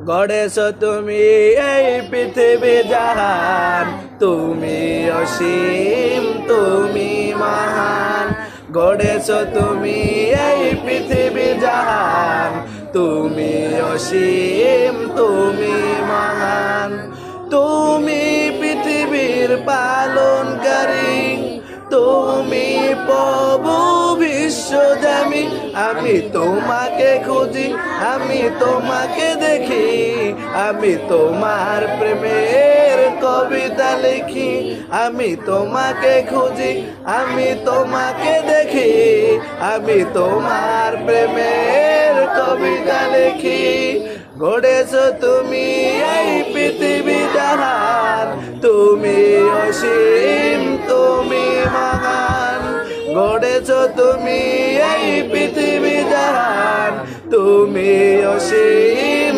গড়েছ তুমি এই পৃথিবী জাহান, তুমি অসীম তুমি মহান। গড়েছ তুমি এই পৃথিবী জাহান, তুমি অসীম তুমি মহান। তুমি পৃথিবীর পালনকারী, তুমি প্রভু বিশ্বজামি। আমি তোমাকে খুঁজি, আমি তোমাকে দেখি, আমি তোমার প্রেমের কবিতা লিখি। আমি তোমাকে খুঁজি, আমি তোমাকে দেখি, আমি তোমার প্রেমের কবিতা লিখি। গড়েছ তুমি এই পৃথিবী জাহান, তুমি অসীম তুমি মহান। গড়েছ তুমি এই পৃথিবী জাহান, তুমি অসীম